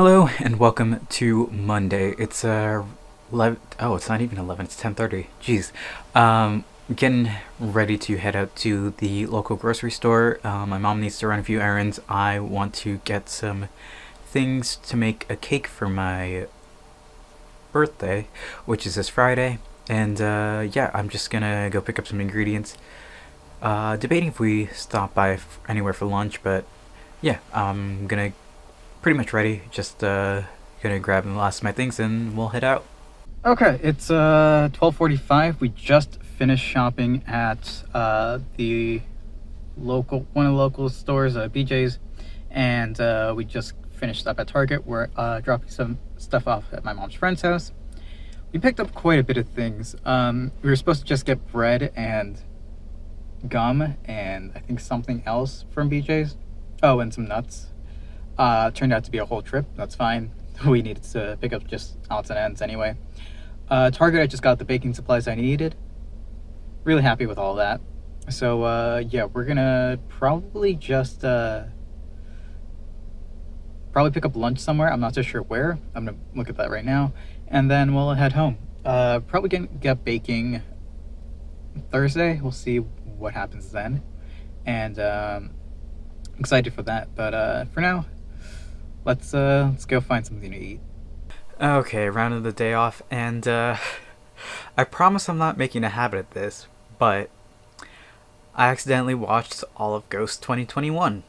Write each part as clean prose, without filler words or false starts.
Hello and welcome to Monday. It's 11. Oh, it's not even 11. It's 10:30. Jeez. Getting ready to head out to the local grocery store. My mom needs to run a few errands. I want to get some things to make a cake for my birthday, which is this Friday. And yeah, I'm just gonna go pick up some ingredients. Debating if we stop by anywhere for lunch, but yeah, I'm gonna pretty much ready. Just gonna grab the last of my things and we'll head out. Okay, it's 12:45. We just finished shopping at the local one of the local stores, BJ's, and we just finished up at Target. We're dropping some stuff off at my mom's friend's house. We picked up quite a bit of things. We were supposed to just get bread and gum and I think something else from BJ's. Oh, and some nuts. Turned out to be a whole trip. That's fine. We needed to pick up just odds and ends anyway. Target, I just got the baking supplies I needed. Really happy with all that. So yeah, we're gonna probably just probably pick up lunch somewhere. I'm not so sure where. I'm gonna look at that right now, and then we'll head home. Probably gonna get baking Thursday. We'll see what happens then, and excited for that. But for now, let's go find something to eat. Okay, rounding the day off, and I promise I'm not making a habit of this, but I accidentally watched all of Ghost 2021.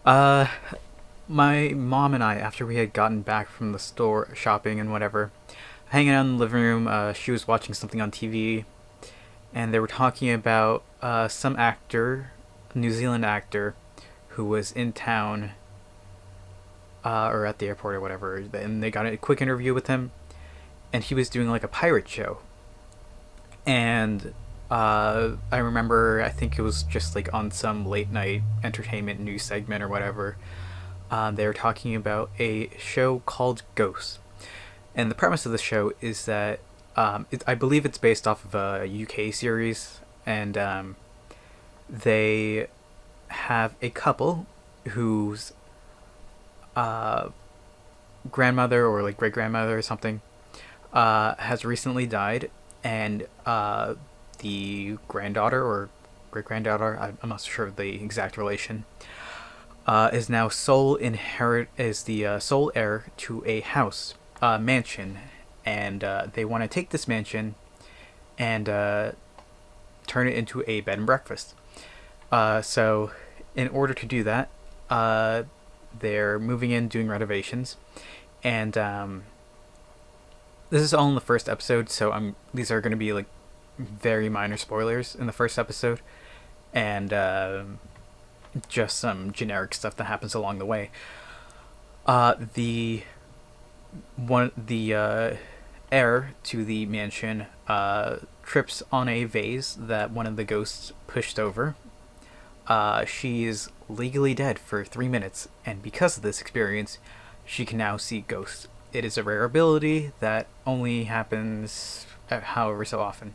Uh, my mom and I, after we had gotten back from the store shopping and whatever, hanging out in the living room, she was watching something on TV, and they were talking about some actor, New Zealand actor, who was in town or at the airport or whatever, and they got a quick interview with him, and he was doing like a pirate show. And I remember, I think it was just like on some late night entertainment news segment or whatever, they were talking about a show called Ghosts. And the premise of the show is that I believe it's based off of a UK series, and they have a couple whose grandmother or like great grandmother or something has recently died, and the granddaughter or great granddaughter, I'm not sure of the exact relation, is now the sole heir to a house, mansion, and they want to take this mansion and turn it into a bed and breakfast. So in order to do that, they're moving in, doing renovations, and this is all in the first episode, so these are going to be like very minor spoilers in the first episode, and just some generic stuff that happens along the way. The heir to the mansion trips on a vase that one of the ghosts pushed over. She is legally dead for 3 minutes, and because of this experience, she can now see ghosts. It is a rare ability that only happens however so often.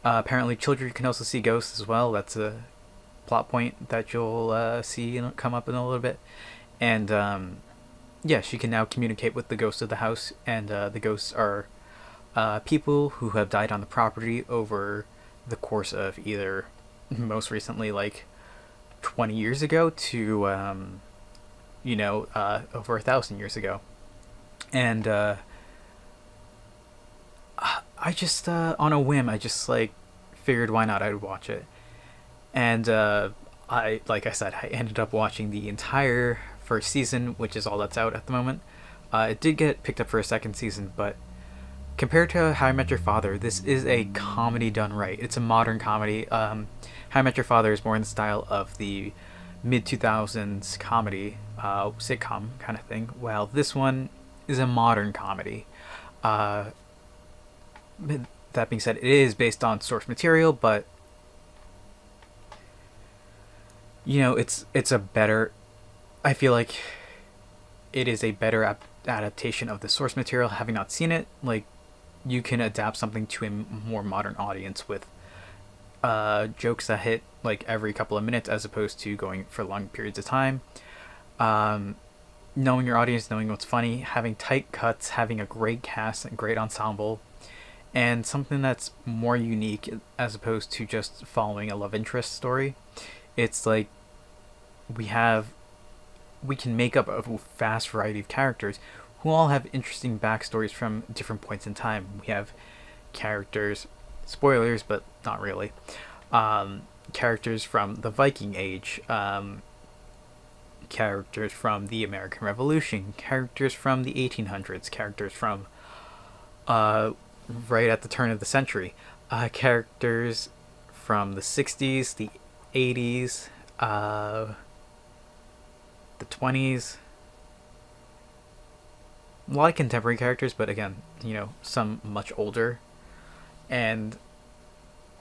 Apparently, children can also see ghosts as well. That's a plot point that you'll see come up in a little bit. And yeah, she can now communicate with the ghosts of the house, and the ghosts are people who have died on the property over the course of either, most recently, like 20 years ago to over 1,000 years ago. And I just on a whim, I just like figured why not, I'd watch it. And I like I said, I ended up watching the entire first season, which is all that's out at the moment. It did get picked up for a second season, but compared to How I Met Your Father, this is a comedy done right. It's a modern comedy. How I Met Your Father is more in the style of the mid 2000s comedy, sitcom kind of thing. While this one is a modern comedy. That being said, it is based on source material, but it's a better. I feel like it is a better adaptation of the source material. Having not seen it, like, you can adapt something to a more modern audience with jokes that hit like every couple of minutes as opposed to going for long periods of time. knowing your audience, knowing what's funny, having tight cuts, having a great cast and great ensemble, and something that's more unique as opposed to just following a love interest story. It's like we have we can make up a vast variety of characters who all have interesting backstories from different points in time. We have characters, spoilers, but not really. Characters from the Viking Age, characters from the American Revolution, characters from the 1800s, characters from right at the turn of the century, characters from the 60s, the 80s, the 20s. A lot of contemporary characters, but again, some much older. And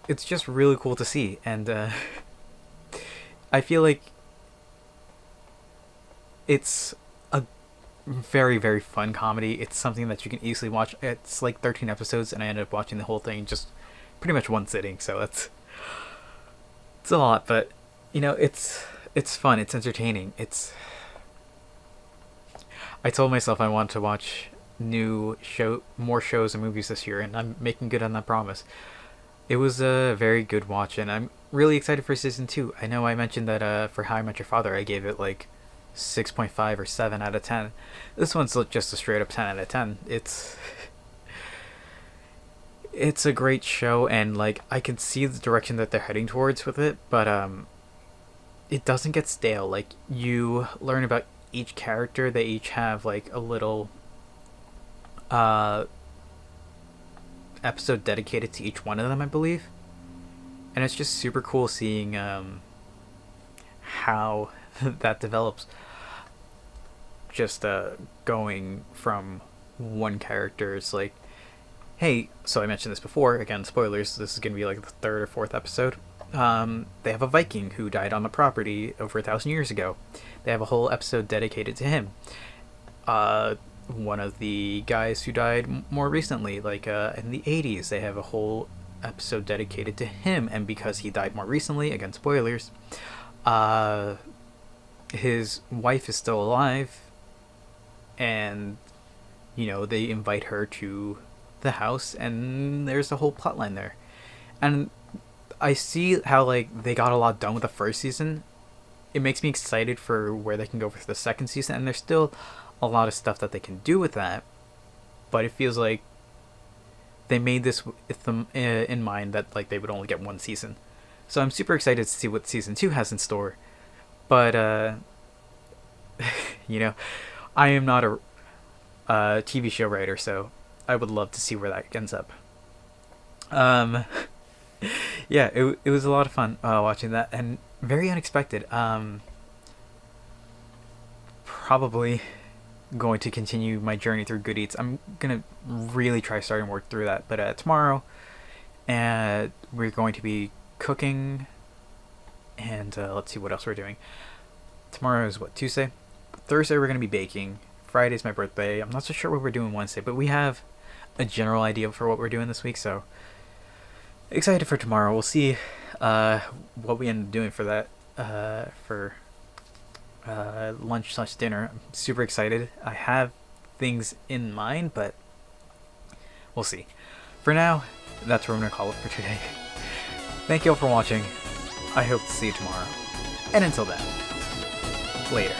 it's just really cool to see. And I feel like it's a very, very fun comedy. It's something that you can easily watch. It's like 13 episodes, and I ended up watching the whole thing just pretty much one sitting. So it's a lot, but it's fun. It's entertaining. I told myself I wanted to watch more shows and movies this year, and I'm making good on that promise. It was a very good watch, and I'm really excited for season 2. I know I mentioned that for How I Met Your Father, I gave it like 6.5 or 7 out of 10. This one's just a straight up 10 out of 10. It's a great show, and like I can see the direction that they're heading towards with it, but it doesn't get stale. Like, you learn about each character. They each have like a little episode dedicated to each one of them, I believe. And it's just super cool seeing how that develops. Just going from one character, it's like, hey, so I mentioned this before, again, spoilers, this is going to be like the third or fourth episode. They have a Viking who died on the property over 1,000 years ago. They have a whole episode dedicated to him. One of the guys who died more recently, like in the 80s, they have a whole episode dedicated to him, and because he died more recently, again, spoilers, his wife is still alive, and they invite her to the house, and there's a whole plotline there. And I see how like they got a lot done with the first season. It makes me excited for where they can go for the second season, and there's still a lot of stuff that they can do with that, but it feels like they made this with them in mind that like they would only get one season. So I'm super excited to see what season 2 has in store. But I am not a TV show writer, so I would love to see where that ends up. Yeah, it was a lot of fun watching that, and very unexpected. Probably going to continue my journey through Good Eats. I'm gonna really try starting work through that, but tomorrow, we're going to be cooking, and let's see what else we're doing. Tomorrow is what, Tuesday? Thursday we're gonna be baking. Friday's my birthday. I'm not so sure what we're doing Wednesday, but we have a general idea for what we're doing this week, so excited for tomorrow. We'll see what we end up doing for that, for lunch/dinner. I'm super excited. I have things in mind, but we'll see. For now, that's where I'm going to call it for today. Thank you all for watching. I hope to see you tomorrow. And until then, later.